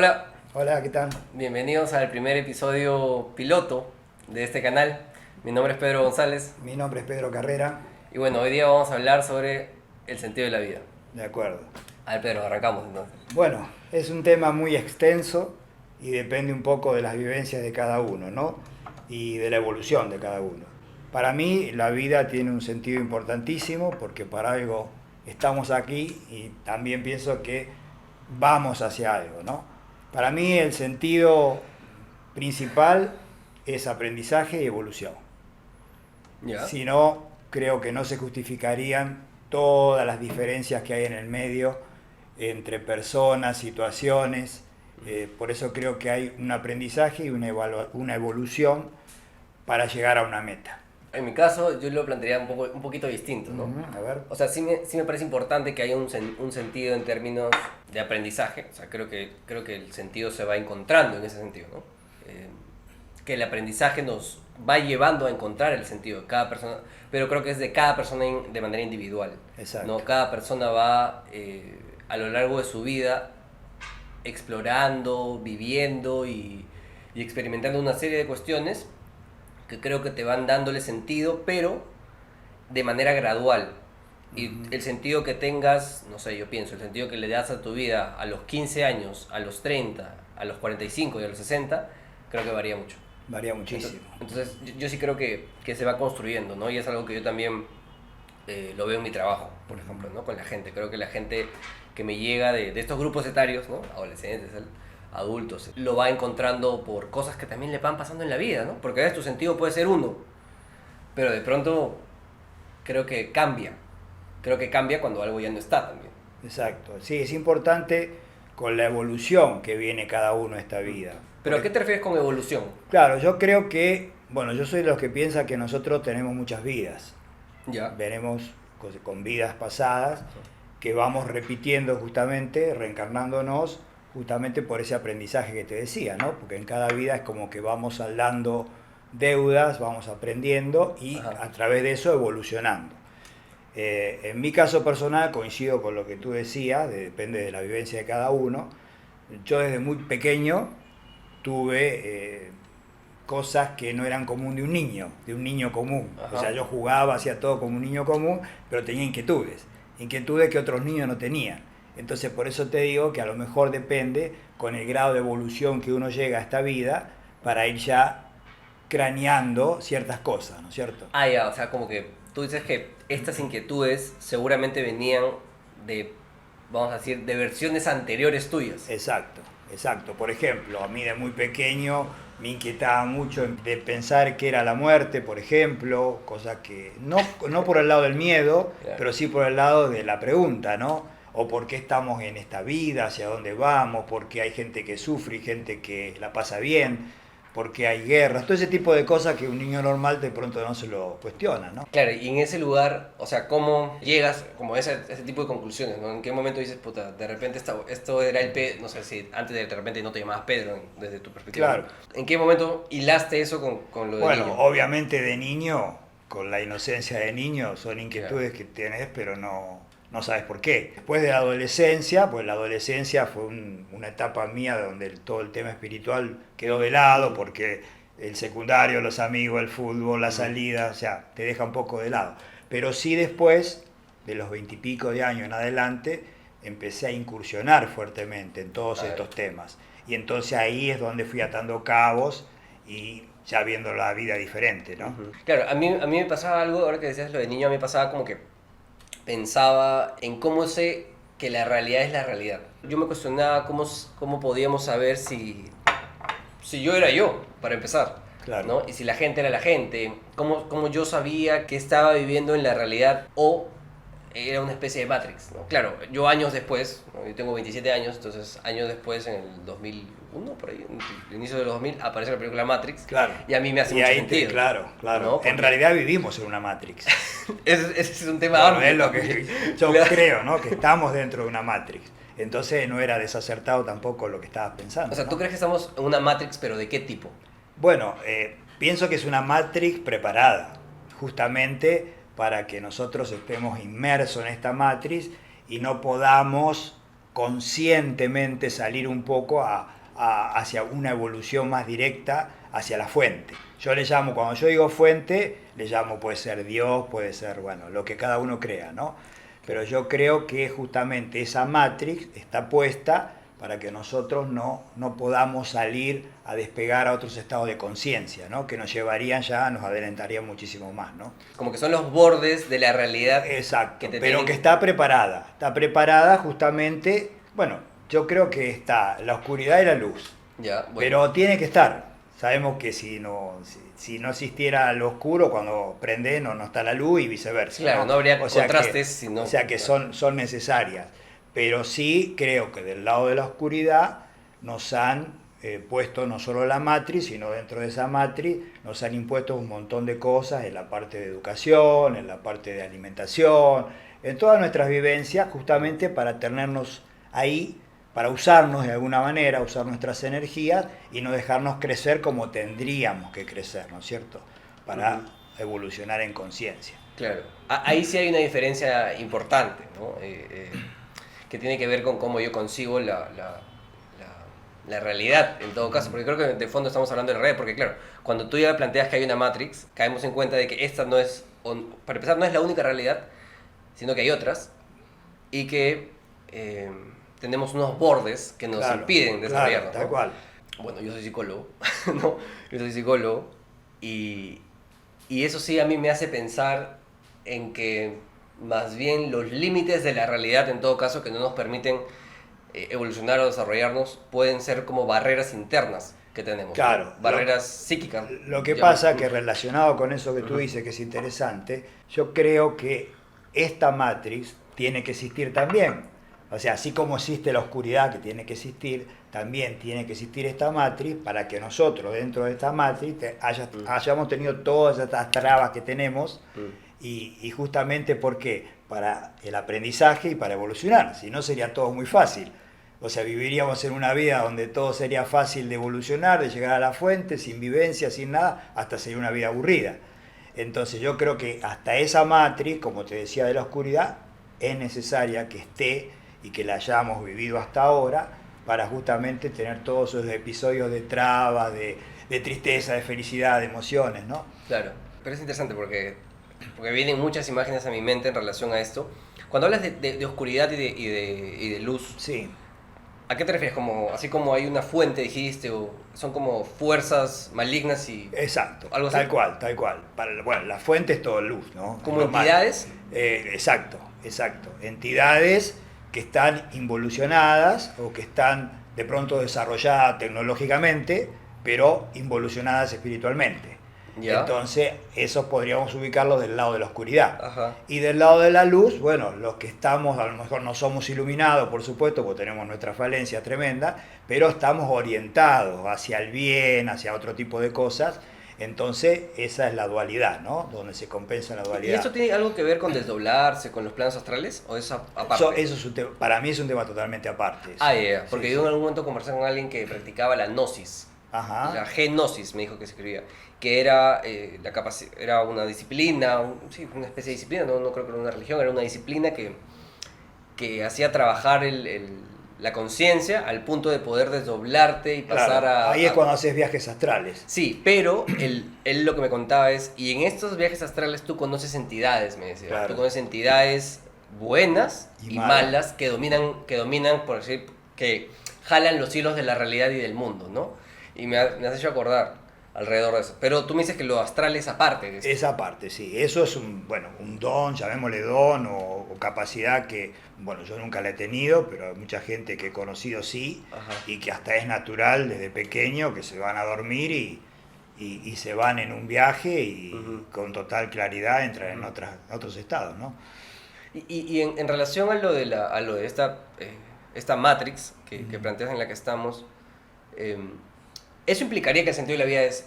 Hola, Hola, ¿qué tal? bienvenidos al primer episodio piloto de este canal. Mi nombre es Pedro González Mi nombre es Pedro Carrera. y bueno, hoy día vamos a hablar sobre el sentido de la vida. De acuerdo. A ver, Pedro, arrancamos entonces. Bueno, es un tema muy extenso y depende un poco de las vivencias de cada uno, ¿no? Y de la evolución de cada uno. Para mí, la vida tiene un sentido importantísimo porque para algo estamos aquí y también pienso que vamos hacia algo, ¿no? Para mí, el sentido principal es aprendizaje y evolución. ¿Ya? Si no, creo que no se justificarían todas las diferencias que hay en el medio entre personas, situaciones. Por eso creo que hay un aprendizaje y una evolución para llegar a una meta. En mi caso, yo lo plantearía un poquito distinto, ¿no? A ver. O sea, sí me parece importante que haya un sentido en términos de aprendizaje. O sea, creo que el sentido se va encontrando en ese sentido, ¿no? Que el aprendizaje nos va llevando a encontrar el sentido de cada persona, pero creo que es de cada persona de manera individual. Exacto. ¿No? Cada persona va a lo largo de su vida explorando, viviendo y experimentando una serie de cuestiones que creo que te van dándole sentido, pero de manera gradual. Y el sentido que tengas, no sé, yo pienso, el sentido que le das a tu vida a los 15 años, a los 30, a los 45 y a los 60, creo que varía mucho. Varía muchísimo. Entonces yo sí creo que se va construyendo, ¿no? Y es algo que yo también lo veo en mi trabajo, por ejemplo, ¿no? Con la gente. Creo que la gente que me llega de estos grupos etarios, ¿no? Adolescentes, adultos, lo va encontrando por cosas que también le van pasando en la vida, ¿no? Porque a veces tu sentido puede ser uno, pero de pronto creo que cambia. Creo que cambia cuando algo ya no está también. Exacto. Sí, es importante con la evolución que viene cada uno a esta vida. ¿Pero a qué te refieres con evolución? Claro, yo creo que, bueno, yo soy de los que piensa que nosotros tenemos muchas vidas. Ya. Veremos con vidas pasadas que vamos repitiendo justamente, reencarnándonos justamente por ese aprendizaje que te decía, ¿no? Porque en cada vida es como que vamos saldando deudas, vamos aprendiendo y Ajá. a través de eso evolucionando. En mi caso personal coincido con lo que tú decías, depende de la vivencia de cada uno. Yo desde muy pequeño tuve cosas que no eran común de un niño común. Ajá. O sea, yo jugaba, hacía todo como un niño común, pero tenía inquietudes que otros niños no tenían. Entonces, por eso te digo que a lo mejor depende con el grado de evolución que uno llega a esta vida para ir ya craneando ciertas cosas, ¿no es cierto? Ah, ya, o sea, como que tú dices que estas inquietudes seguramente venían de, vamos a decir, de versiones anteriores tuyas. Exacto, exacto. Por ejemplo, a mí de muy pequeño me inquietaba mucho de pensar qué era la muerte, por ejemplo, cosa que no por el lado del miedo, Claro. pero sí por el lado de la pregunta, ¿no? O por qué estamos en esta vida, hacia dónde vamos, por qué hay gente que sufre y gente que la pasa bien, por qué hay guerras, todo ese tipo de cosas que un niño normal de pronto no se lo cuestiona, ¿no? Claro, y en ese lugar, o sea, ¿cómo llegas como a ese tipo de conclusiones, ¿no? ¿En qué momento dices, puta, de repente esto era no sé si antes de repente no te llamabas Pedro, desde tu perspectiva? Claro. ¿En qué momento hilaste eso con lo de Bueno, niño? obviamente de niño, con la inocencia de niño, son inquietudes que tienes, pero no sabes por qué. Después de la adolescencia, pues la adolescencia fue una etapa mía donde todo el tema espiritual quedó de lado, porque el secundario, los amigos, el fútbol, la salida, o sea, te deja un poco de lado. Pero sí después, de los 20 y pico de años en adelante, empecé a incursionar fuertemente en todos estos temas. Y entonces ahí es donde fui atando cabos y ya viendo la vida diferente, ¿no? Claro, a mí me pasaba algo, ahora que decías lo de niño, a mí me pasaba como que pensaba en cómo sé que la realidad es la realidad. Yo me cuestionaba cómo podíamos saber si yo era yo, para empezar, Claro. ¿no? Y si la gente era la gente, cómo yo sabía que estaba viviendo en la realidad o era una especie de Matrix, ¿no? Claro, yo años después, ¿no? Yo tengo 27 años, entonces años después, en el 2001, por ahí, en el inicio de los 2000, aparece la película Matrix. Claro. Y a mí me hace Y mucho ahí sentido. claro. ¿No? Porque En realidad vivimos en una Matrix. ese es un tema Bueno, amplio es lo que también. yo Claro. creo, ¿no? Que estamos dentro de una Matrix. Entonces no era desacertado tampoco lo que estabas pensando. O sea, ¿no? ¿tú crees que estamos en una Matrix, pero de qué tipo? Bueno, pienso que es una Matrix preparada, justamente para que nosotros estemos inmersos en esta Matrix y no podamos conscientemente salir un poco hacia una evolución más directa hacia la fuente. Yo le llamo, cuando yo digo fuente, le llamo, puede ser Dios, puede ser, bueno, lo que cada uno crea, ¿no? Pero yo creo que justamente esa matrix está puesta para que nosotros no podamos salir a despegar a otros estados de conciencia, ¿no? Que nos llevarían ya, nos adelantarían muchísimo más, ¿no? Como que son los bordes de la realidad. Exacto, pero que está preparada justamente, bueno, yo creo que está la oscuridad y la luz, Ya, bueno. pero tiene que estar. Sabemos que si no existiera lo oscuro, cuando prende no está la luz y viceversa. Claro, no habría contrastes. O sea que son necesarias. Pero sí creo que del lado de la oscuridad nos han puesto no solo la matriz, sino dentro de esa matriz nos han impuesto un montón de cosas en la parte de educación, en la parte de alimentación, en todas nuestras vivencias, justamente para tenernos ahí, para usarnos de alguna manera, usar nuestras energías y no dejarnos crecer como tendríamos que crecer, ¿no es cierto? Para evolucionar en conciencia. Claro, ahí sí hay una diferencia importante, ¿no? Que tiene que ver con cómo yo consigo la realidad, en todo caso, porque creo que de fondo estamos hablando de la realidad, porque claro, cuando tú ya planteas que hay una matrix, caemos en cuenta de que esta no es, para empezar, no es la única realidad, sino que hay otras, y que tenemos unos bordes que nos impiden desarrollarnos. Tal cual. Bueno, yo soy psicólogo, ¿no? Yo soy psicólogo, y eso sí a mí me hace pensar en que más bien los límites de la realidad, en todo caso, que no nos permiten evolucionar o desarrollarnos, pueden ser como barreras internas que tenemos. Claro. ¿No? Barreras psíquicas. Lo que pasa que relacionado con eso que tú dices, que es interesante, yo creo que esta matrix tiene que existir también. O sea, así como existe la oscuridad que tiene que existir, también tiene que existir esta matrix para que nosotros dentro de esta matrix hayamos tenido todas estas trabas que tenemos. Y justamente porque para el aprendizaje y para evolucionar, si no sería todo muy fácil. O sea, viviríamos en una vida donde todo sería fácil de evolucionar, de llegar a la fuente, sin vivencia, sin nada, hasta sería una vida aburrida. Entonces yo creo que hasta esa matriz, como te decía, de la oscuridad, es necesaria que esté y que la hayamos vivido hasta ahora para justamente tener todos esos episodios de traba, de tristeza, de felicidad, de emociones, ¿no? Claro, pero es interesante porque vienen muchas imágenes a mi mente en relación a esto. Cuando hablas de oscuridad y de luz, sí. ¿A qué te refieres? Como, así como hay una fuente, dijiste, o son como fuerzas malignas y... Exacto, algo así. Tal cual. Bueno, la fuente es todo luz, ¿no? ¿Como entidades? Exacto. Entidades que están involucionadas o que están de pronto desarrolladas tecnológicamente, pero involucionadas espiritualmente. ¿Ya? Entonces, esos podríamos ubicarlos del lado de la oscuridad. Ajá. Y del lado de la luz, bueno, los que estamos, a lo mejor no somos iluminados, por supuesto, porque tenemos nuestra falencia tremenda, pero estamos orientados hacia el bien, hacia otro tipo de cosas. Entonces, esa es la dualidad, ¿no? Donde se compensa la dualidad. ¿Y eso tiene algo que ver con desdoblarse, con los planos astrales? ¿O es aparte? Eso es para mí es un tema totalmente aparte. Eso. Porque yo en algún momento conversé con alguien que practicaba la gnosis. Ajá. La genosis, me dijo que se escribía, que era, era una disciplina, una especie de disciplina, no creo que era una religión, era una disciplina que hacía trabajar la conciencia al punto de poder desdoblarte y pasar Ahí es cuando haces viajes astrales. Sí, pero él lo que me contaba es, y en estos viajes astrales tú conoces entidades, me decía, tú conoces entidades buenas y malas que dominan, por decir, que jalan los hilos de la realidad y del mundo, ¿no? Y me has hecho acordar alrededor de eso. Pero tú me dices que lo astral es aparte de eso. Es aparte, sí. Eso es un don, llamémosle don o capacidad que, bueno, yo nunca la he tenido, pero hay mucha gente que he conocido sí. Ajá. Y que hasta es natural desde pequeño, que se van a dormir y se van en un viaje y con total claridad entran en otros estados, ¿no? Y en relación a lo de esta Matrix que planteas en la que estamos, eso implicaría que el sentido de la vida es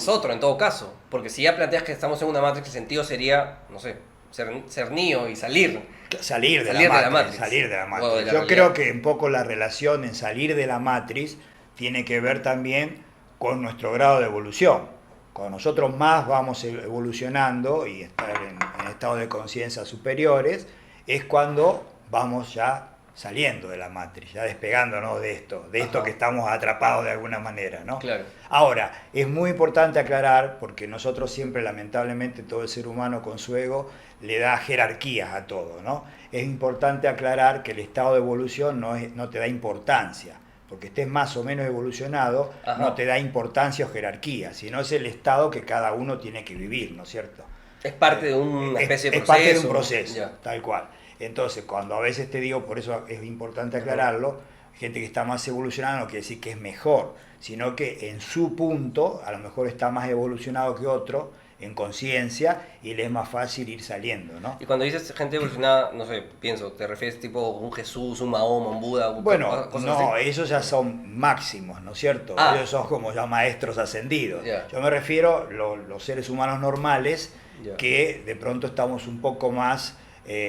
otro en todo caso, porque si ya planteas que estamos en una Matrix, el sentido sería, no sé, ser Neo y salir de la Matrix. Yo creo que un poco la relación en salir de la Matrix tiene que ver también con nuestro grado de evolución. Cuando nosotros más vamos evolucionando y estar en estados de conciencia superiores, es cuando vamos ya saliendo de la Matrix, ya despegándonos de esto Ajá. que estamos atrapados de alguna manera, ¿no? Claro. Ahora, es muy importante aclarar, porque nosotros siempre, lamentablemente, todo el ser humano con su ego le da jerarquías a todo, ¿no? Es importante aclarar que el estado de evolución no te da importancia, porque estés más o menos evolucionado, Ajá. no te da importancia o jerarquía, sino es el estado que cada uno tiene que vivir, ¿no es cierto? Es parte de una especie de Es proceso. parte de un proceso, Ya. tal cual. Entonces, cuando a veces te digo, por eso es importante aclararlo, gente que está más evolucionada no quiere decir que es mejor, sino que en su punto a lo mejor está más evolucionado que otro en conciencia y le es más fácil ir saliendo, ¿no? Y cuando dices gente evolucionada, no sé, pienso, ¿te refieres tipo un Jesús, un Mahoma, un Buda, Bueno, cosas no, así? esos ya son máximos, ¿no es cierto? Ah. Ellos son como ya maestros ascendidos. Ya. Yo me refiero a los seres humanos normales Ya. que de pronto estamos un poco más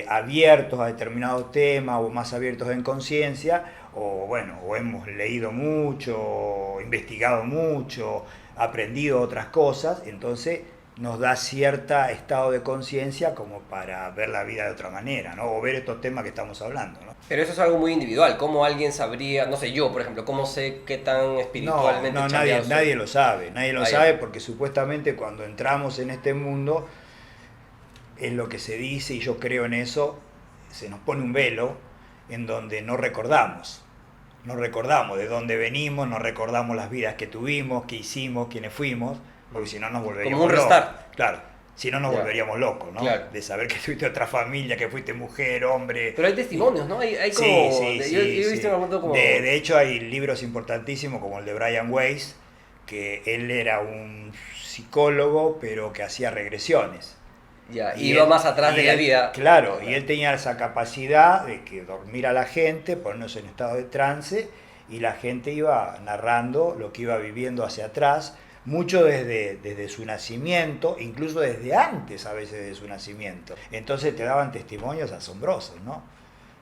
abiertos a determinados temas o más abiertos en conciencia, o bueno, o hemos leído mucho, o investigado mucho, aprendido otras cosas, entonces nos da cierto estado de conciencia como para ver la vida de otra manera, ¿no? O ver estos temas que estamos hablando, ¿no? Pero eso es algo muy individual. ¿Cómo alguien sabría, no sé, yo, por ejemplo, cómo sé qué tan espiritualmente No, chambeado soy? nadie lo sabe, nadie lo Ah, ya. sabe porque supuestamente cuando entramos en este mundo, es lo que se dice y yo creo en eso, se nos pone un velo en donde no recordamos de dónde venimos, no recordamos las vidas que tuvimos, qué hicimos, quiénes fuimos, porque si no nos volveríamos Como un locos. restart. Claro, si no nos Ya. volveríamos locos, ¿no? Claro. De saber que tuviste otra familia, que fuiste mujer, hombre. Pero hay testimonios, ¿no? Hay como... yo he visto sí. en algún momento como... De hecho, hay libros importantísimos como el de Brian Weiss, que él era un psicólogo, pero que hacía regresiones. Ya, Y iba él- más atrás y de la él- vida. Claro, y él tenía esa capacidad de que dormir a la gente, ponernos en estado de trance, y la gente iba narrando lo que iba viviendo hacia atrás, mucho desde su nacimiento, incluso desde antes a veces de su nacimiento. Entonces te daban testimonios asombrosos, ¿no?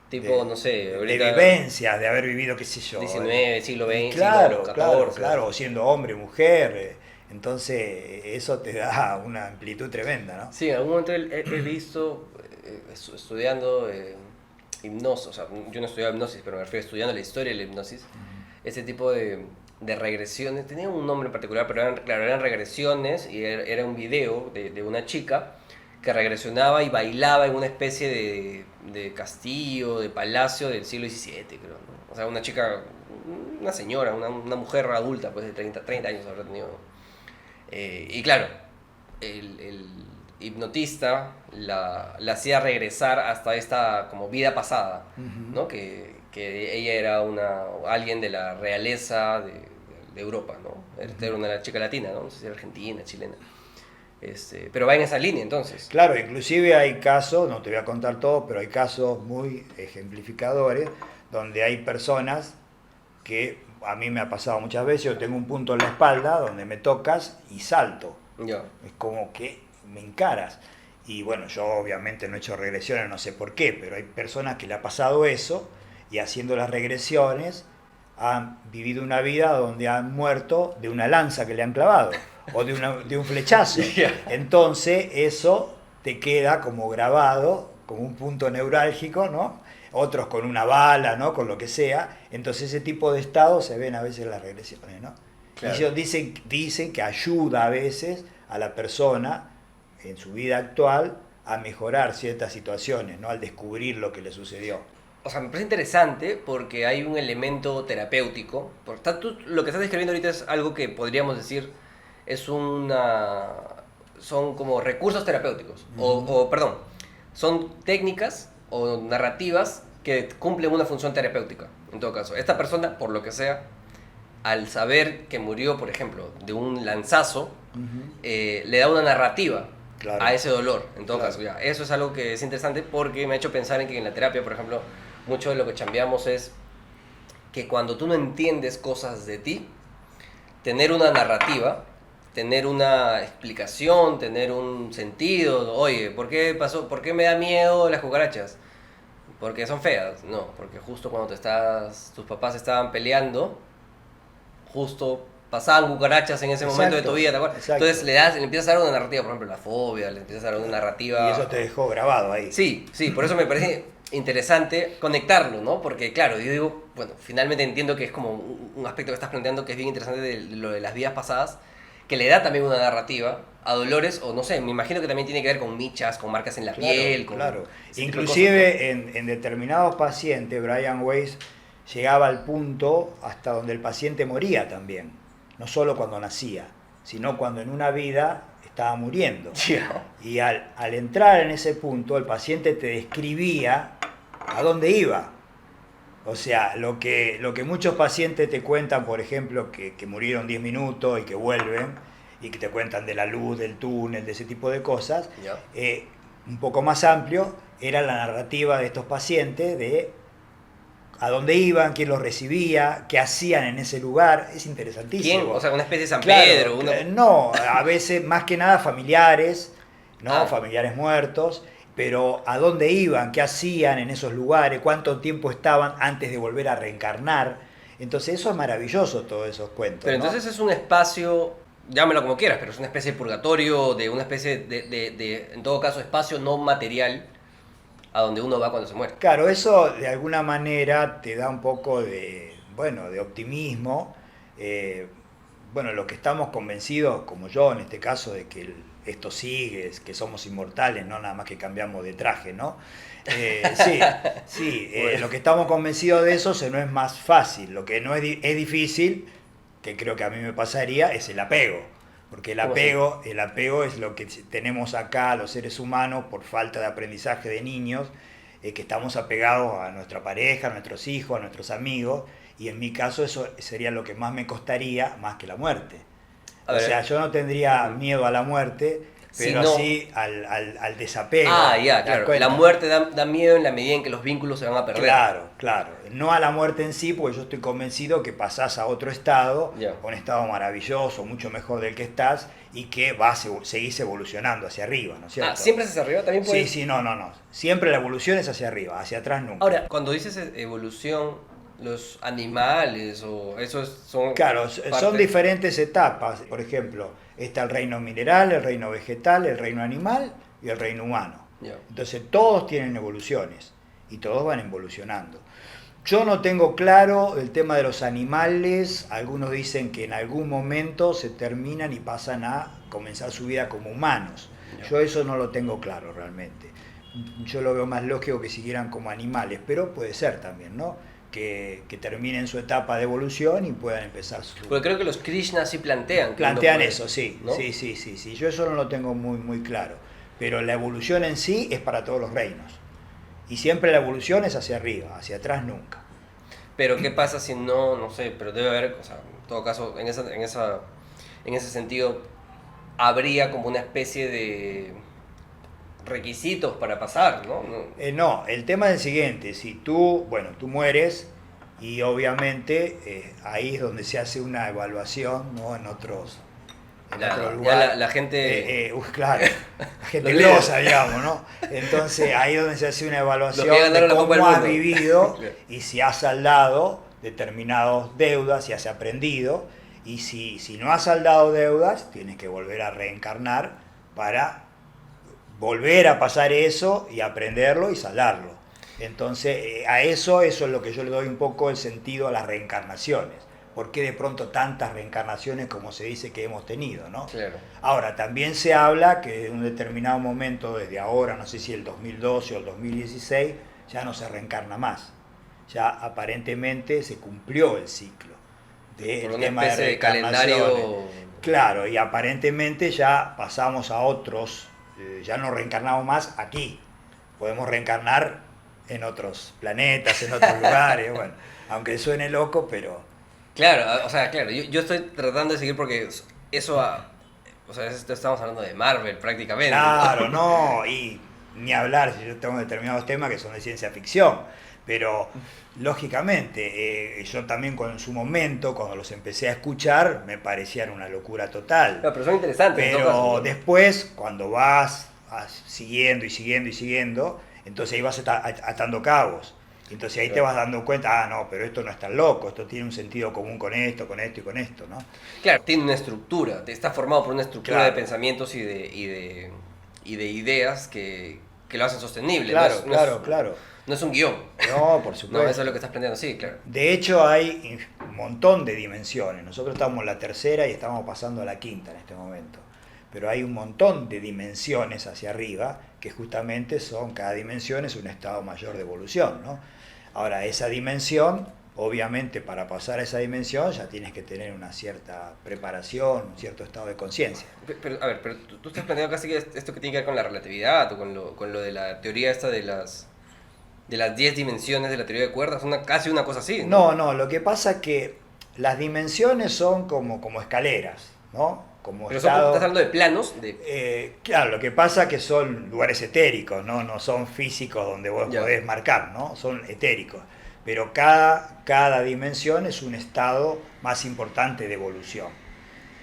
Tipo, no sé, De ahorita... vivencias, de haber vivido, qué sé yo. 19, siglo XX, Claro, siglo claro, XIV. claro, o siendo hombre, mujer. Entonces eso te da una amplitud tremenda, ¿no? Sí, en algún momento he visto, estudiando hipnosis, o sea, yo no estudiaba hipnosis, pero me refiero a estudiando la historia de la hipnosis, ese tipo de regresiones, tenía un nombre en particular, pero eran, claro, eran regresiones y era un video de una chica que regresionaba y bailaba en una especie de castillo, de palacio del siglo XVII, creo, ¿no? O sea, una chica, una señora, una mujer adulta, pues de 30 años habrá tenido, ¿no? Y claro, el hipnotista la hacía regresar hasta esta como vida pasada, Ujú. ¿no? Que ella era alguien de la realeza de Europa, ¿no? Era una chica latina, ¿no? No sé si era argentina, chilena. Pero va en esa línea entonces. Claro, inclusive hay casos, no te voy a contar todo, pero hay casos muy ejemplificadores donde hay personas que a mí me ha pasado muchas veces, yo tengo un punto en la espalda donde me tocas y salto. Ya. Es como que me encaras. Y bueno, yo obviamente no he hecho regresiones, no sé por qué, pero hay personas que le ha pasado eso y haciendo las regresiones han vivido una vida donde han muerto de una lanza que le han clavado o de un flechazo. Yeah. Entonces eso te queda como grabado, como un punto neurálgico, ¿no? Otros con una bala, ¿no? Con lo que sea. Entonces ese tipo de estados se ven a veces en las regresiones, ¿no? Claro. Y ellos dicen que ayuda a veces a la persona en su vida actual a mejorar ciertas situaciones, ¿no? Al descubrir lo que le sucedió. O sea, me parece interesante porque hay un elemento terapéutico. Lo que estás describiendo ahorita es algo que podríamos decir son como recursos terapéuticos. Perdón, son técnicas o narrativas que cumplen una función terapéutica. En todo caso, esta persona, por lo que sea, al saber que murió, por ejemplo, de un lanzazo, le da una narrativa. Claro. A ese dolor, en todo Claro. caso. Ya. Eso es algo que es interesante porque me ha hecho pensar en que en la terapia, por ejemplo, mucho de lo que chambeamos es que cuando tú no entiendes cosas de ti, tener una narrativa, tener una explicación, tener un sentido. Oye, ¿por qué pasó? ¿Por qué me da miedo las cucarachas? Porque son feas. No, porque justo cuando tus papás estaban peleando, justo pasaban cucarachas en ese momento de tu vida, ¿te acuerdas? Exacto. Entonces le empiezas a dar una narrativa, por ejemplo, la fobia, le empiezas a dar una narrativa. Y eso te dejó grabado ahí. Sí, sí, por eso me parece interesante conectarlo, ¿no? Porque claro, yo digo, bueno, finalmente entiendo que es como un aspecto que estás planteando que es bien interesante de lo de las vidas pasadas, que le da también una narrativa a Dolores, o no sé, me imagino que también tiene que ver con michas, con marcas en la piel, con Claro. ese tipo de cosas, Inclusive en determinados pacientes, Brian Weiss llegaba al punto hasta donde el paciente moría también. No solo cuando nacía, sino cuando en una vida estaba muriendo. ¿no? Yeah. Y al entrar en ese punto, el paciente te describía a dónde iba. O sea, lo que muchos pacientes te cuentan, por ejemplo, que murieron 10 minutos y que vuelven, y que te cuentan de la luz, del túnel, de ese tipo de cosas, Yeah. un poco más amplio, era la narrativa de estos pacientes de a dónde iban, quién los recibía, qué hacían en ese lugar. Es interesantísimo. ¿Quién? O sea, una especie de San Claro, Pedro. Uno... no, a veces más que nada familiares, ¿no? Ah. Familiares muertos, pero a dónde iban, qué hacían en esos lugares, cuánto tiempo estaban antes de volver a reencarnar. Entonces eso es maravilloso, todos esos cuentos. Pero ¿no? entonces es un espacio, llámelo como quieras, pero es una especie de purgatorio, de una especie en todo caso, espacio no material a donde uno va cuando se muere. Claro, eso de alguna manera te da un poco de, bueno, de optimismo. Bueno, los que estamos convencidos, como yo en este caso, de que esto sigue, que somos inmortales, no nada más que cambiamos de traje, ¿no? Sí, sí, Bueno. lo que estamos convencidos de eso se no es más fácil. Lo que no es difícil, que creo que a mí me pasaría, es el apego. Porque el apego es lo que tenemos acá los seres humanos por falta de aprendizaje de niños, que estamos apegados a nuestra pareja, a nuestros hijos, a nuestros amigos, y en mi caso eso sería lo que más me costaría, más que la muerte. A O ver. sea, yo no tendría miedo a la muerte, Si pero no- sí al desapego. Ah, ya, ¿te das claro. cuenta? La muerte da miedo en la medida en que los vínculos se van a perder. Claro, claro. No a la muerte en sí, porque yo estoy convencido que pasás a otro estado, Ya. un estado maravilloso, mucho mejor del que estás, y que seguís evolucionando hacia arriba, ¿no es cierto? Ah, ¿siempre es hacia arriba? También puede... Sí, sí, no. Siempre la evolución es hacia arriba, hacia atrás nunca. Ahora, cuando dices evolución, los animales o eso son... Claro, son parte- diferentes etapas. Por ejemplo, está el reino mineral, el reino vegetal, el reino animal y el reino humano. Ya. Entonces todos tienen evoluciones y todos van evolucionando. Yo no tengo claro el tema de los animales. Algunos dicen que en algún momento se terminan y pasan a comenzar su vida como humanos. Ya. Yo eso no lo tengo claro realmente. Yo lo veo más lógico que siguieran como animales, pero puede ser también, ¿no? Que terminen su etapa de evolución y puedan empezar su... Porque creo que los Krishnas sí plantean. que uno Plantean puede, eso, sí, ¿no? sí. Yo eso no lo tengo muy claro. Pero la evolución en sí es para todos los reinos. Y siempre la evolución es hacia arriba, hacia atrás nunca. Pero ¿qué pasa si no sé, pero debe haber, o sea, en todo caso, en ese sentido, habría como una especie de requisitos para pasar, ¿no? No, el tema es el siguiente, si tú mueres y obviamente ahí es donde se hace una evaluación, ¿no? En otros Ya lugares. la gente... Claro, la gente Los líderes. grosa, digamos, ¿no? Entonces ahí es donde se hace una evaluación Los que ganaron de la Copa cómo del has Mundo. vivido Claro. y si has saldado determinadas deudas, si has aprendido, y si no has saldado deudas, tienes que volver a reencarnar para volver a pasar eso y aprenderlo y saldarlo. Entonces, eso es lo que yo le doy un poco el sentido a las reencarnaciones. ¿Por qué de pronto tantas reencarnaciones como se dice que hemos tenido, ¿no? Claro. Ahora, también se habla que en un determinado momento, desde ahora, no sé si el 2012 o el 2016, ya no se reencarna más. Ya aparentemente se cumplió el ciclo del Por una tema de especie de reencarnaciones. calendario... Claro, y aparentemente ya pasamos a otros, ya no reencarnamos más aquí. Podemos reencarnar en otros planetas, en otros lugares, bueno, aunque suene loco, pero... Claro, o sea, claro, yo estoy tratando de seguir porque eso, o sea, estamos hablando de Marvel prácticamente. Claro, no, y ni hablar, si yo tengo determinados temas que son de ciencia ficción, pero lógicamente, yo también en su momento, cuando los empecé a escuchar, me parecían una locura total. No, pero son interesantes. en todo Pero caso, ¿no? después, cuando vas siguiendo y siguiendo, entonces ahí vas atando cabos. Entonces ahí te Claro. vas dando cuenta, no, pero esto no es tan loco, esto tiene un sentido común con esto y con esto, ¿no? Claro, tiene una estructura, está formado por una estructura Claro. de pensamientos y de ideas que que lo hacen sostenible. Claro, no es, claro. No es un guión. No, por supuesto. No, eso es lo que estás planteando, sí, claro. De hecho, hay un montón de dimensiones. Nosotros estamos en la tercera y estamos pasando a la quinta en este momento. Pero hay un montón de dimensiones hacia arriba que justamente cada dimensión es un estado mayor de evolución, ¿no? Ahora, esa dimensión, obviamente para pasar a esa dimensión ya tienes que tener una cierta preparación, un cierto estado de conciencia. Pero tú estás planteando casi que esto que tiene que ver con la relatividad o con lo de la teoría esta de las 10 dimensiones de la teoría de cuerdas, casi una cosa así. No, lo que pasa es que las dimensiones son como escaleras, ¿no? Pero estás hablando de planos. Claro, lo que pasa es que son lugares etéricos, no son físicos donde vos podés marcar, ¿no? Son etéricos. Pero cada dimensión es un estado más importante de evolución.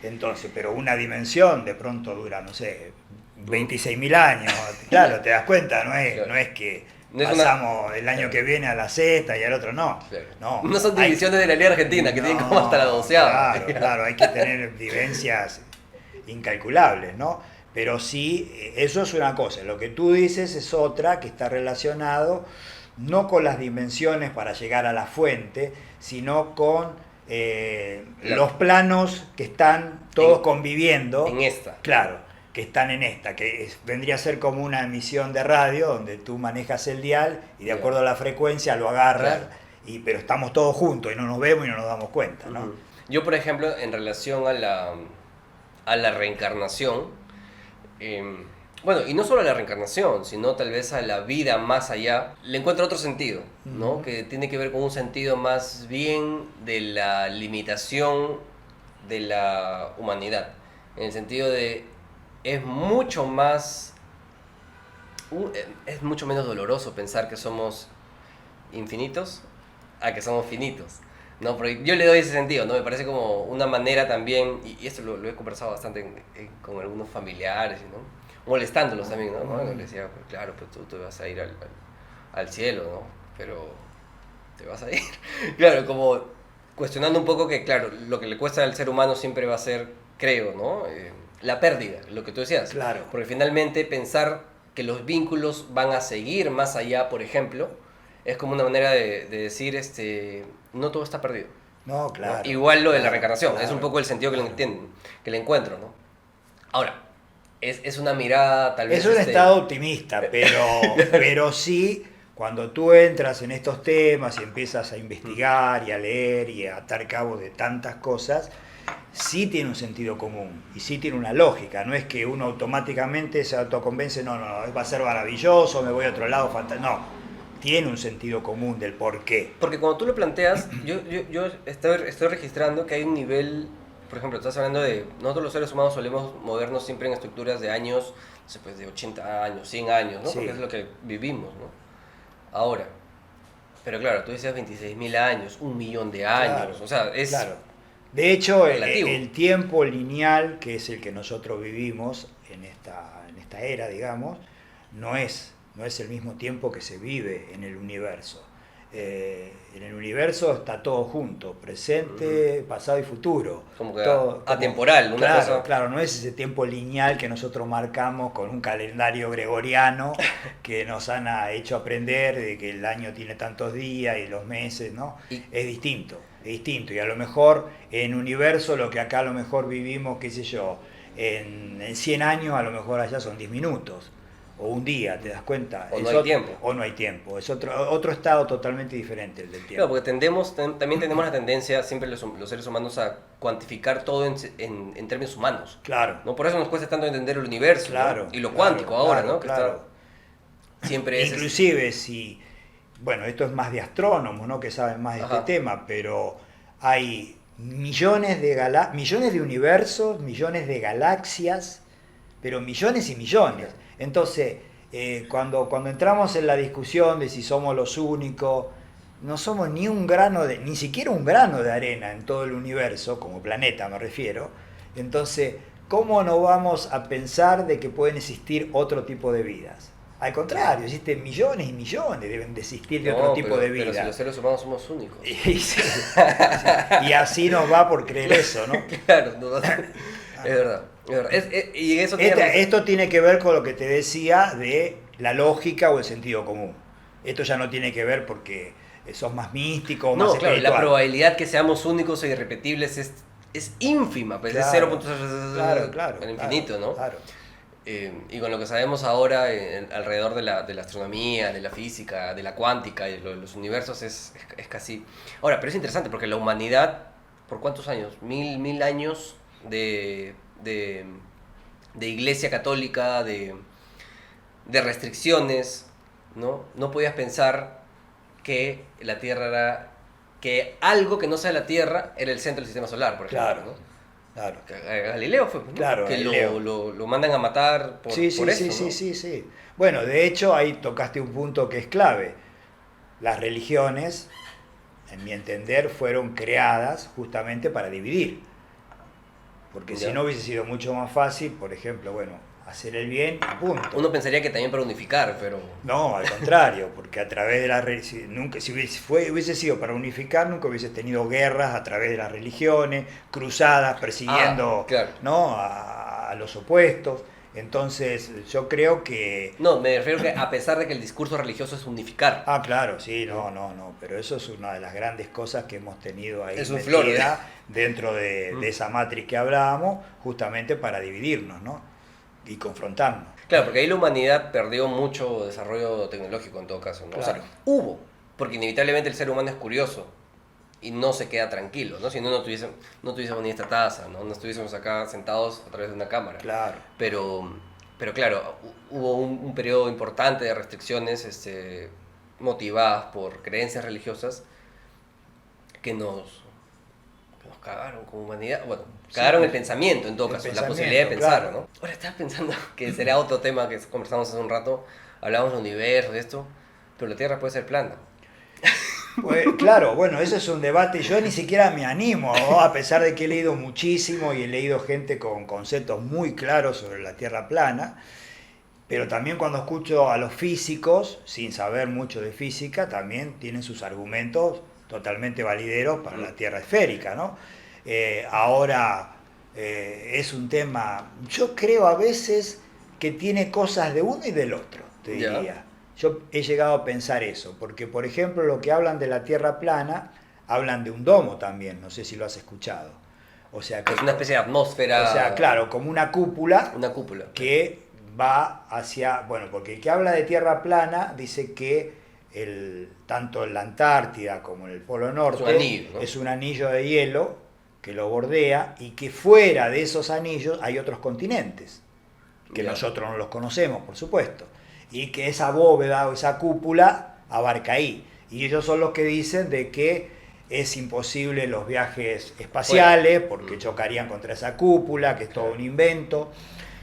Entonces, pero una dimensión de pronto dura, no sé, 26.000 años. Claro, te das cuenta, no es que pasamos el año que viene a la sexta y al otro no. Claro. No son divisiones de la ley argentina que tienen como hasta la 12ª. Claro, hay que tener vivencias incalculables, ¿no? Pero sí, eso es una cosa. Lo que tú dices es otra que está relacionado no con las dimensiones para llegar a la fuente, sino con los planos que están todos conviviendo. En esta. Claro, que están en esta, vendría a ser como una emisión de radio donde tú manejas el dial y de acuerdo a la frecuencia lo agarras, pero estamos todos juntos y no nos vemos y no nos damos cuenta, ¿no? Yo, por ejemplo, en relación a la reencarnación, bueno, y no solo a la reencarnación, sino tal vez a la vida más allá, le encuentro otro sentido, ¿no? Que tiene que ver con un sentido más bien de la limitación de la humanidad, en el sentido de es mucho menos doloroso pensar que somos infinitos a que somos finitos, ¿no? Porque yo le doy ese sentido, ¿no? Me parece como una manera también, y esto lo he conversado bastante con algunos familiares, ¿no? Molestándolos también, ¿no? Les decía, pues, claro, pues tú te vas a ir al cielo, ¿no? Pero te vas a ir. Claro, como cuestionando un poco que, claro, lo que le cuesta al ser humano siempre va a ser, creo, ¿no? La pérdida, lo que tú decías. Claro. Porque finalmente pensar que los vínculos van a seguir más allá, por ejemplo, es como una manera de decir, no todo está perdido. No, claro. ¿No? Igual lo de la reencarnación, claro, es un poco el sentido que le encuentro, ¿no? Ahora, es una mirada tal vez... Es un estado optimista, pero sí, cuando tú entras en estos temas y empiezas a investigar y a leer y a atar cabo de tantas cosas, sí tiene un sentido común y sí tiene una lógica. No es que uno automáticamente se autoconvence, no, va a ser maravilloso, me voy a otro lado, no. Tiene un sentido común del por qué. Porque cuando tú lo planteas, yo estoy registrando que hay un nivel, por ejemplo, estás hablando de, nosotros los seres humanos solemos movernos siempre en estructuras de años, no sé, pues de 80 años, 100 años, ¿no? Sí. Porque es lo que vivimos, ¿no? Ahora, pero claro, tú decías 26.000 años, 1.000.000 de años, claro, o sea, es... Claro. De hecho, el tiempo lineal, que es el que nosotros vivimos en esta era, digamos, no es el mismo tiempo que se vive en el universo. En el universo está todo junto, presente, pasado y futuro. Como que atemporal, una cosa. Claro, no es ese tiempo lineal que nosotros marcamos con un calendario gregoriano que nos han hecho aprender de que el año tiene tantos días y los meses, ¿no? Es distinto. Y a lo mejor en universo lo que acá a lo mejor vivimos, qué sé yo, en 100 años a lo mejor allá son 10 minutos. O un día, ¿te das cuenta? O no hay tiempo. O no hay tiempo. Es otro estado totalmente diferente el del tiempo. Claro, porque también tenemos la tendencia, siempre los seres humanos, a cuantificar todo en términos humanos. Claro. ¿No? Por eso nos cuesta tanto entender el universo, claro, ¿no? Y lo cuántico ahora, ¿no? Claro. Siempre es... Inclusive si... Bueno, esto es más de astrónomos, ¿no? Que saben más de este tema, pero hay millones de universos, millones de galaxias, pero millones y millones. Entonces, cuando entramos en la discusión de si somos los únicos, no somos ni siquiera un grano de arena en todo el universo, como planeta me refiero. Entonces, ¿cómo no vamos a pensar de que pueden existir otro tipo de vidas? Al contrario, existen millones y millones, deben de existir de otro tipo de vida. Pero si los seres humanos somos únicos. Y así nos va por creer eso, ¿no? Claro, es verdad. Y eso esto tiene que ver con lo que te decía de la lógica o el sentido común. Esto ya no tiene que ver porque sos más místico o más No, claro, espiritual. la probabilidad que seamos únicos e irrepetibles es ínfima, pues Claro, es claro, el infinito, claro, ¿no? claro. Y con lo que sabemos ahora alrededor de la astronomía, de la física, de la cuántica y de los universos es casi... Ahora, pero es interesante porque la humanidad, ¿por cuántos años? Mil años de iglesia católica, de restricciones, ¿no? No podías pensar que la Tierra era... que algo que no sea la Tierra era el centro del sistema solar, por ejemplo, Claro, ¿no? claro. Galileo fue, ¿no? Claro, Que Galileo. lo mandan a matar por eso, ¿no? Sí. Bueno, de hecho, ahí tocaste un punto que es clave. Las religiones, en mi entender, fueron creadas justamente para dividir. Porque Ya. si no hubiese sido mucho más fácil, por ejemplo, bueno, hacer el bien y punto. Uno pensaría que también para unificar, pero... No, al contrario, porque a través de la si hubiese sido para unificar, nunca hubiese tenido guerras a través de las religiones, cruzadas, persiguiendo claro. ¿no? a los opuestos. Entonces, yo creo que... No, me refiero que a pesar de que el discurso religioso es unificar. Ah, claro, sí, no, pero eso es una de las grandes cosas que hemos tenido ahí Es un flor, dentro de esa matriz que hablábamos, justamente para dividirnos, ¿no? Y confrontarnos. Claro, porque ahí la humanidad perdió mucho desarrollo tecnológico en todo caso, ¿no? Claro. O sea, hubo, porque inevitablemente el ser humano es curioso y no se queda tranquilo, ¿no? Si no tuviésemos ni esta taza, ¿no? No estuviésemos acá sentados a través de una cámara. Claro. Pero claro, hubo un periodo importante de restricciones motivadas por creencias religiosas que nos cagaron como humanidad. Bueno, cagaron el pensamiento en todo caso, la posibilidad de pensar, claro. ¿no? Ahora estaba pensando que sería otro tema que conversamos hace un rato, hablamos del universo, de esto, pero la Tierra puede ser plana. Pues, claro, bueno, ese es un debate, yo ni siquiera me animo, ¿no? A pesar de que he leído muchísimo y he leído gente con conceptos muy claros sobre la Tierra plana, pero también cuando escucho a los físicos, sin saber mucho de física, también tienen sus argumentos totalmente valideros para la Tierra esférica, ¿no? Ahora, es un tema, yo creo a veces que tiene cosas de uno y del otro, te diría. Ya. Yo he llegado a pensar eso, porque por ejemplo lo que hablan de la Tierra plana, hablan de un domo también, no sé si lo has escuchado. O sea, que Es una especie de atmósfera. O sea, claro, como una cúpula Cúpula. que va hacia, bueno, porque el que habla de Tierra plana dice que tanto en la Antártida como en el Polo Norte Es un anillo, ¿no? es un anillo de hielo que lo bordea y que fuera de esos anillos hay otros continentes, que Ya. nosotros no los conocemos, por supuesto, y que esa bóveda o esa cúpula abarca ahí. Y ellos son los que dicen de que es imposible los viajes espaciales porque chocarían contra esa cúpula, que es todo un invento.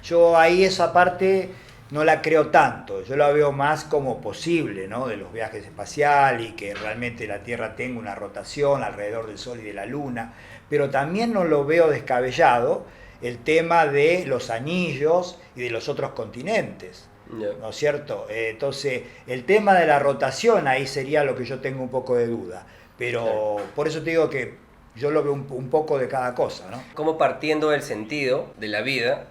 Yo ahí esa parte no la creo tanto, yo la veo más como posible, ¿no? De los viajes espaciales y que realmente la Tierra tenga una rotación alrededor del Sol y de la Luna, pero también no lo veo descabellado el tema de los anillos y de los otros continentes. Ya. ¿No es cierto? Entonces, el tema de la rotación ahí sería lo que yo tengo un poco de duda. Pero Claro. por eso te digo que yo lo veo un poco de cada cosa, ¿no? Como partiendo del sentido de la vida,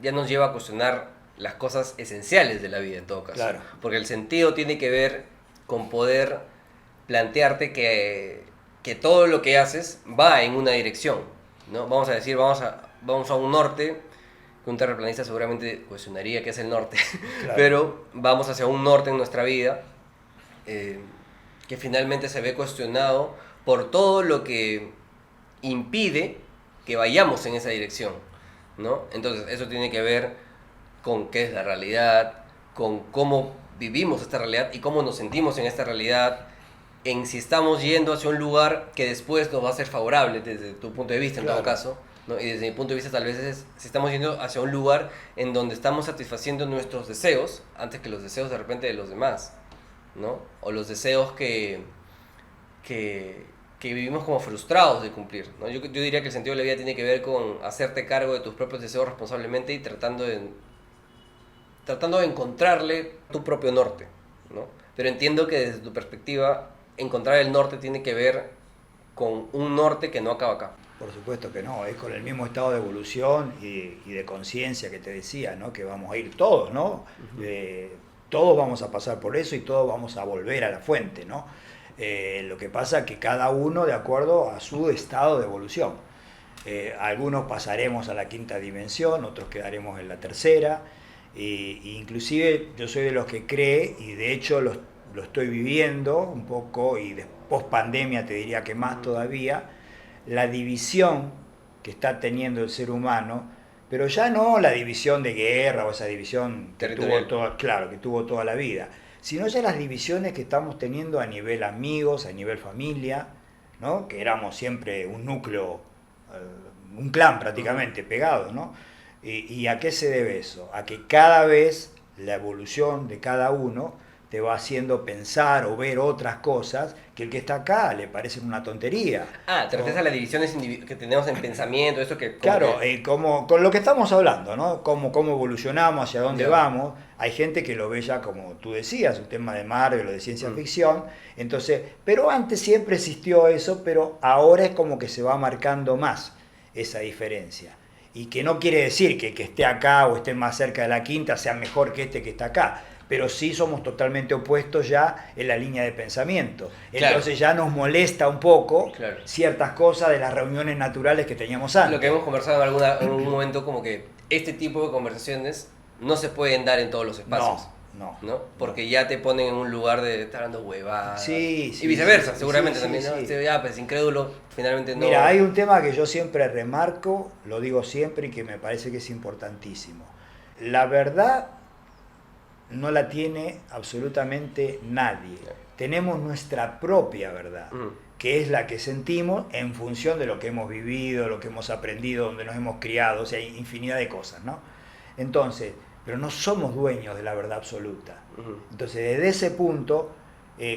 ya nos lleva a cuestionar las cosas esenciales de la vida en todo caso. Claro. Porque el sentido tiene que ver con poder plantearte que todo lo que haces va en una dirección, ¿no? Vamos a decir, vamos a un norte, que un terraplanista seguramente cuestionaría qué es el norte, Claro. pero vamos hacia un norte en nuestra vida que finalmente se ve cuestionado por todo lo que impide que vayamos en esa dirección, ¿no? Entonces eso tiene que ver con qué es la realidad, con cómo vivimos esta realidad y cómo nos sentimos en esta realidad, en si estamos yendo hacia un lugar que después nos va a ser favorable desde tu punto de vista en Claro. todo caso, ¿no? Y desde mi punto de vista tal vez es si estamos yendo hacia un lugar en donde estamos satisfaciendo nuestros deseos antes que los deseos de repente de los demás, ¿no? O los deseos que vivimos como frustrados de cumplir, ¿no? Yo diría que el sentido de la vida tiene que ver con hacerte cargo de tus propios deseos responsablemente y tratando de encontrarle tu propio norte, ¿no? Pero entiendo que desde tu perspectiva encontrar el norte tiene que ver con un norte que no acaba acá. Por supuesto que no, es con el mismo estado de evolución y de conciencia que te decía, ¿no? Que vamos a ir todos, ¿no? todos vamos a pasar por eso y todos vamos a volver a la fuente, ¿no? Lo que pasa es que cada uno de acuerdo a su estado de evolución. Algunos pasaremos a la quinta dimensión, otros quedaremos en la tercera, inclusive yo soy de los que cree, y de hecho lo estoy viviendo un poco, y post pandemia te diría que más todavía, la división que está teniendo el ser humano, pero ya no la división de guerra o esa división que tuvo toda la vida, sino ya las divisiones que estamos teniendo a nivel amigos, a nivel familia, ¿no? Que éramos siempre un núcleo, un clan prácticamente pegado, ¿no? ¿Y a qué se debe eso? A que cada vez la evolución de cada uno te va haciendo pensar o ver otras cosas que el que está acá le parecen una tontería. ¿Te refieres a las divisiones que tenemos en pensamiento, eso que... Claro, como con lo que estamos hablando, ¿no? Cómo evolucionamos, hacia dónde vamos. Hay gente que lo ve ya, como tú decías, un tema de Marvel o de ciencia ficción. Entonces, pero antes siempre existió eso, pero ahora es como que se va marcando más esa diferencia. Y que no quiere decir que el que esté acá o esté más cerca de la quinta sea mejor que este que está acá, pero sí somos totalmente opuestos ya en la línea de pensamiento. Entonces ya nos molesta un poco ciertas cosas de las reuniones naturales que teníamos antes. Lo que hemos conversado en algún momento, como que este tipo de conversaciones no se pueden dar en todos los espacios. No. Porque ya te ponen en un lugar de estar dando huevadas. Sí, y viceversa, seguramente también. ¿No? Ya, pues incrédulo, finalmente no. Mira, hay un tema que yo siempre remarco, lo digo siempre y que me parece que es importantísimo. La verdad no la tiene absolutamente nadie. Tenemos nuestra propia verdad, que es la que sentimos en función de lo que hemos vivido, lo que hemos aprendido, donde nos hemos criado, o sea, hay infinidad de cosas, ¿no? Entonces, pero no somos dueños de la verdad absoluta. Entonces, desde ese punto,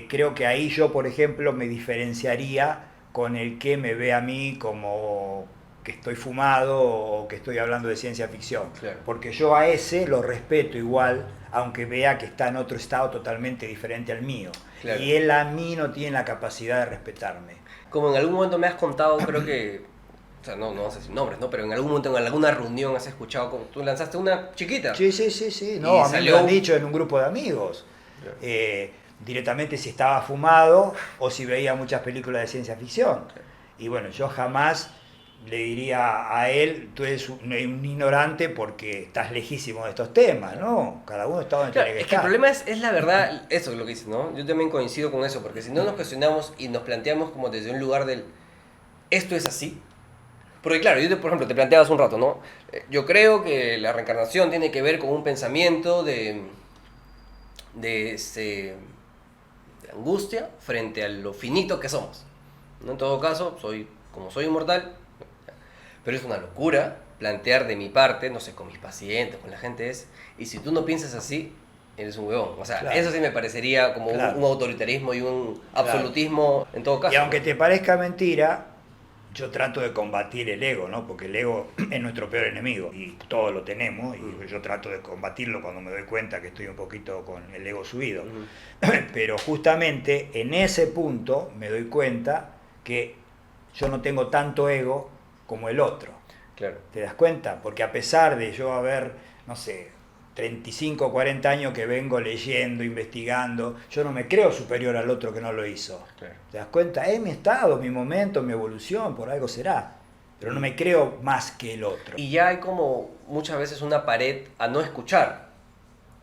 creo que ahí yo, por ejemplo, me diferenciaría con el que me ve a mí como que estoy fumado o que estoy hablando de ciencia ficción. Claro. Porque yo a ese lo respeto igual, aunque vea que está en otro estado totalmente diferente al mío. Claro. Y él a mí no tiene la capacidad de respetarme. Como en algún momento me has contado, creo que, o sea, no sé si nombres, ¿no? Pero en algún momento, en alguna reunión has escuchado, como tú lanzaste una chiquita. Sí. No, a mí me lo han dicho en un grupo de amigos. Claro. Directamente si estaba fumado o si veía muchas películas de ciencia ficción. Claro. Y bueno, yo jamás le diría a él, tú eres un ignorante porque estás lejísimo de estos temas, ¿no? Cada uno está donde tiene que estar. Es que el problema es la verdad, eso es lo que dices, ¿no? Yo también coincido con eso, porque si no nos cuestionamos y nos planteamos como desde un lugar del, esto es así. Porque claro, por ejemplo, te planteaba hace un rato, ¿no? Yo creo que la reencarnación tiene que ver con un pensamiento de angustia frente a lo finito que somos, ¿no? En todo caso, como soy inmortal, pero es una locura plantear de mi parte, no sé, con mis pacientes, con la gente y si tú no piensas así, eres un huevón. O sea, claro. Eso sí me parecería como un autoritarismo y un absolutismo en todo caso. Y aunque te parezca mentira, yo trato de combatir el ego, ¿no? Porque el ego es nuestro peor enemigo y todos lo tenemos y yo trato de combatirlo cuando me doy cuenta que estoy un poquito con el ego subido. Pero justamente en ese punto me doy cuenta que yo no tengo tanto ego como el otro. Claro. ¿Te das cuenta? Porque a pesar de yo haber, no sé, 35 o 40 años que vengo leyendo, investigando, yo no me creo superior al otro que no lo hizo. Claro. ¿Te das cuenta? Es mi estado, mi momento, mi evolución, por algo será. Pero no me creo más que el otro. Y ya hay como muchas veces una pared a no escuchar,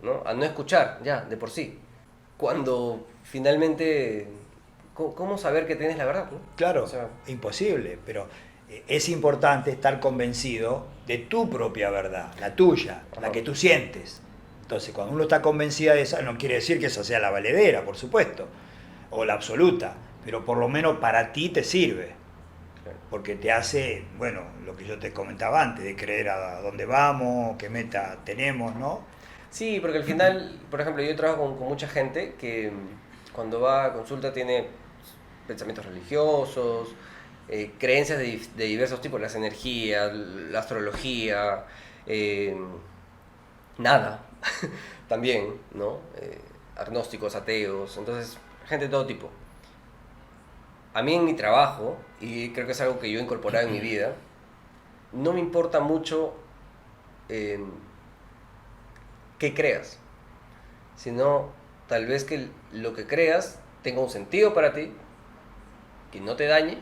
¿no? A no escuchar, ya, de por sí. Cuando finalmente, ¿cómo saber que tienes la verdad, ¿no? Claro, o sea, imposible, pero es importante estar convencido de tu propia verdad, la tuya, la que tú sientes. Entonces, cuando uno está convencida de esa, no quiere decir que esa sea la valedera, por supuesto, o la absoluta, pero por lo menos para ti te sirve, porque te hace, bueno, lo que yo te comentaba antes, de creer a dónde vamos, qué meta tenemos, ¿no? Sí, porque al final, por ejemplo, yo trabajo con mucha gente que cuando va a consulta tiene pensamientos religiosos, creencias de diversos tipos, las energías, la astrología, nada, también, ¿no? Agnósticos, ateos, entonces, gente de todo tipo. A mí en mi trabajo, y creo que es algo que yo he incorporado en mi vida, no me importa mucho qué creas, sino tal vez que lo que creas tenga un sentido para ti, que no te dañe,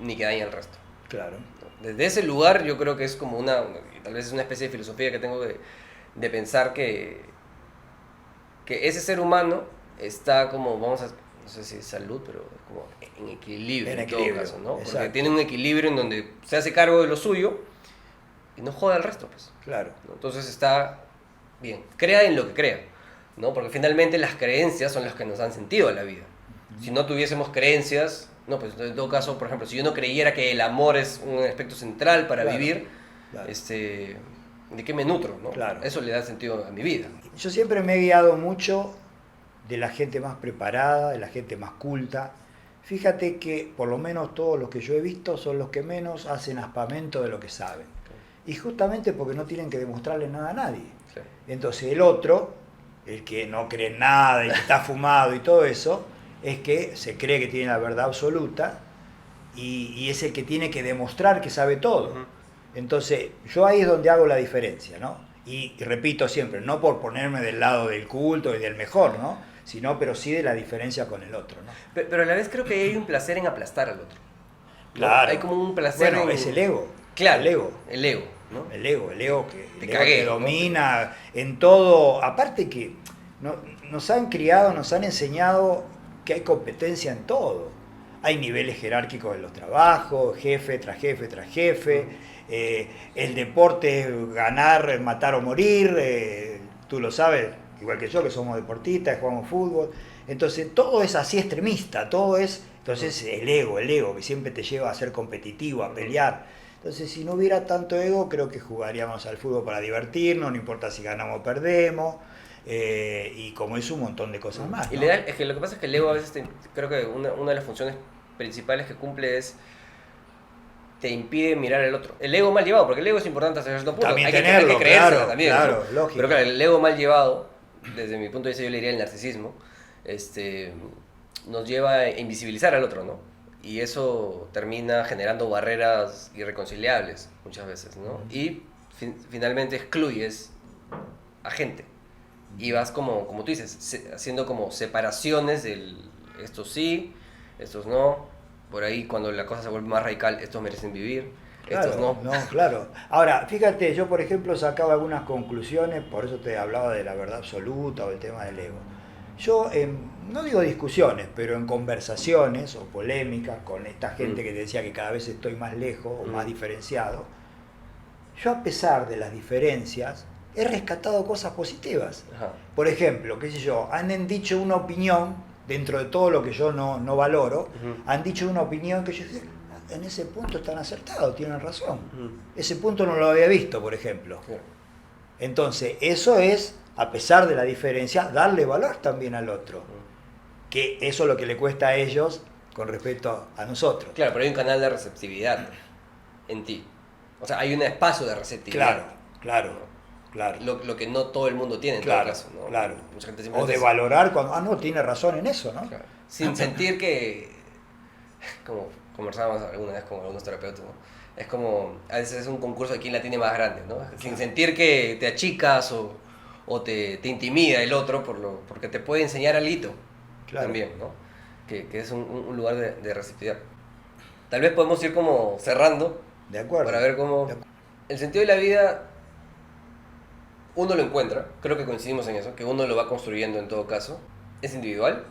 ni que dañe al resto. Claro. Desde ese lugar yo creo que es como tal vez es una especie de filosofía que tengo de pensar que ese ser humano está como, vamos a, no sé si es salud, pero es como en equilibrio en todo caso, ¿no? Porque exacto. tiene un equilibrio en donde se hace cargo de lo suyo y no joda al resto, pues. Claro. ¿No? Entonces está bien, crea en lo que crea, ¿no? Porque finalmente las creencias son las que nos dan sentido a la vida. Si no tuviésemos creencias, no, pues en todo caso, por ejemplo, si yo no creyera que el amor es un aspecto central para Claro, vivir, claro. ¿De qué me nutro, no? Claro. Eso le da sentido a mi vida. Yo siempre me he guiado mucho de la gente más preparada, de la gente más culta. Fíjate que por lo menos todos los que yo he visto son los que menos hacen aspamento de lo que saben. Y justamente porque no tienen que demostrarle nada a nadie. Sí. Entonces el otro, el que no cree en nada y que está fumado y todo eso, es que se cree que tiene la verdad absoluta y es el que tiene que demostrar que sabe todo. Uh-huh. Entonces yo ahí es donde hago la diferencia, ¿no? Y repito siempre, no por ponerme del lado del culto y del mejor, ¿no? Sino, pero sí de la diferencia con el otro, ¿no? Pero a la vez creo que hay un placer en aplastar al otro. ¿No? Claro. Hay como un placer bueno, en... es el ego. Claro, El ego. el ego, ¿no? El ego Te que cagué, domina en todo. Aparte que nos han criado, nos han enseñado que hay competencia en todo. Hay niveles jerárquicos en los trabajos, jefe tras jefe tras jefe. El deporte es ganar, matar o morir. Tú lo sabes, igual que yo, que somos deportistas, jugamos fútbol. Entonces todo es así extremista, todo es... Entonces el ego que siempre te lleva a ser competitivo, a pelear. Entonces si no hubiera tanto ego, creo que jugaríamos al fútbol para divertirnos, no importa si ganamos o perdemos. Y como es un montón de cosas más, ¿no? Es que lo que pasa es que el ego a veces creo que una de las funciones principales que cumple es te impide mirar al otro. El ego mal llevado, porque el ego es importante hasta cierto punto. También hay tenerlo, que creérselo claro, también. claro, ¿no? lógico. Pero claro, el ego mal llevado, desde mi punto de vista yo le diría el narcisismo, nos lleva a invisibilizar al otro, ¿no? Y eso termina generando barreras irreconciliables muchas veces, ¿no? Y finalmente excluyes a gente. Y vas como tú dices, haciendo como separaciones del estos sí, estos no. Por ahí cuando la cosa se vuelve más radical, estos merecen vivir, estos Claro, no. claro. Ahora, fíjate, yo por ejemplo sacaba algunas conclusiones, por eso te hablaba de la verdad absoluta o el tema del ego. Yo, no digo discusiones, pero en conversaciones o polémicas con esta gente que te decía que cada vez estoy más lejos o más diferenciado, yo a pesar de las diferencias, he rescatado cosas positivas. Ajá. Por ejemplo, qué sé yo, han dicho una opinión, dentro de todo lo que yo no valoro, han dicho una opinión que yo dije, en ese punto están acertados, tienen razón. Ese punto no lo había visto, por ejemplo. Sí. Entonces, eso es, a pesar de la diferencia, darle valor también al otro. Que eso es lo que le cuesta a ellos con respecto a nosotros. Claro, pero hay un canal de receptividad en ti. O sea, hay un espacio de receptividad. Claro. Lo que no todo el mundo tiene en todo caso, ¿no? Claro. Mucha gente O de valorar cuando, no, tiene razón en eso, ¿no? Claro. Sin sentir que, como conversábamos alguna vez con algunos terapeutas, ¿no? Es como, a veces es un concurso de quién la tiene más grande, ¿no? Sin sentir que te achicas o te intimida el otro porque te puede enseñar algo también, ¿no? Que es un lugar de receptividad. Tal vez podemos ir como cerrando. De acuerdo. Para ver cómo... El sentido de la vida, uno lo encuentra, creo que coincidimos en eso, que uno lo va construyendo en todo caso. ¿Es individual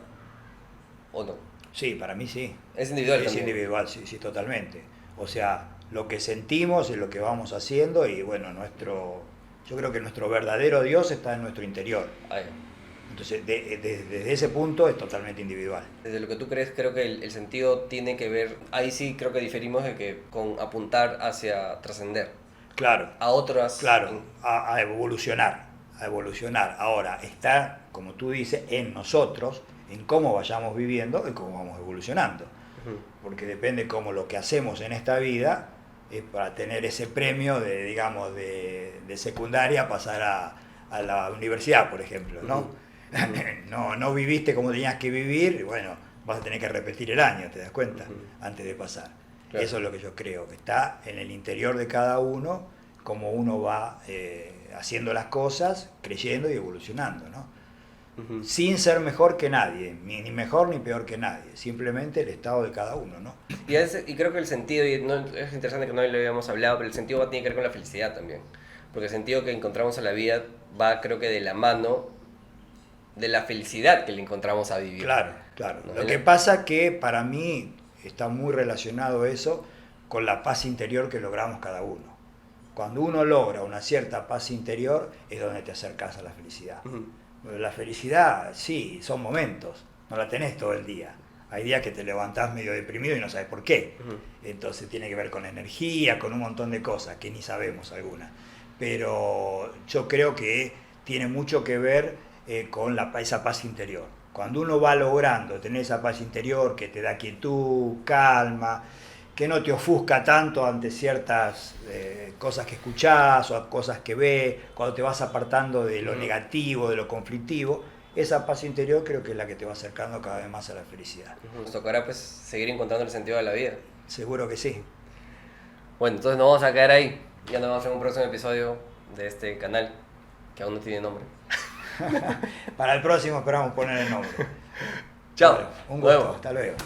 o no? Sí, para mí sí. Es individual Es también. individual, sí, totalmente. O sea, lo que sentimos es lo que vamos haciendo y bueno, yo creo que nuestro verdadero Dios está en nuestro interior. Ahí. Entonces, desde ese punto es totalmente individual. Desde lo que tú crees, creo que el sentido tiene que ver, ahí sí creo que diferimos de que con apuntar hacia trascender. Claro. A otras... Claro, a evolucionar. Ahora, está, como tú dices, en nosotros, en cómo vayamos viviendo y cómo vamos evolucionando. Porque depende cómo lo que hacemos en esta vida es para tener ese premio de, digamos, de secundaria pasar a la universidad, por ejemplo, ¿no? No viviste como tenías que vivir, y bueno, vas a tener que repetir el año, ¿te das cuenta? Antes de pasar. Claro. Eso es lo que yo creo, que está en el interior de cada uno, cómo uno va haciendo las cosas, creyendo y evolucionando, ¿no? sin ser mejor que nadie, ni mejor ni peor que nadie, simplemente el estado de cada uno, ¿no? Y creo que el sentido, y no, es interesante que no lo habíamos hablado, pero el sentido tiene que ver con la felicidad también. Porque el sentido que encontramos a la vida va, creo que, de la mano de la felicidad que le encontramos a vivir. Claro, claro. ¿No? Lo que pasa que para mí está muy relacionado eso con la paz interior que logramos cada uno. Cuando uno logra una cierta paz interior es donde te acercas a la felicidad. La felicidad, sí, son momentos, no la tenés todo el día. Hay días que te levantás medio deprimido y no sabes por qué. Entonces tiene que ver con energía, con un montón de cosas que ni sabemos algunas. Pero yo creo que tiene mucho que ver con esa paz interior. Cuando uno va logrando tener esa paz interior que te da quietud, calma, que no te ofusca tanto ante ciertas cosas que escuchás o cosas que ves, cuando te vas apartando de lo negativo, de lo conflictivo, esa paz interior creo que es la que te va acercando cada vez más a la felicidad. Nos tocará pues seguir encontrando el sentido de la vida. Seguro que sí. Bueno, entonces nos vamos a quedar ahí. Ya nos vemos en un próximo episodio de este canal, que aún no tiene nombre. Para el próximo esperamos poner el nombre. Chao. Bueno, un gusto. Hasta luego.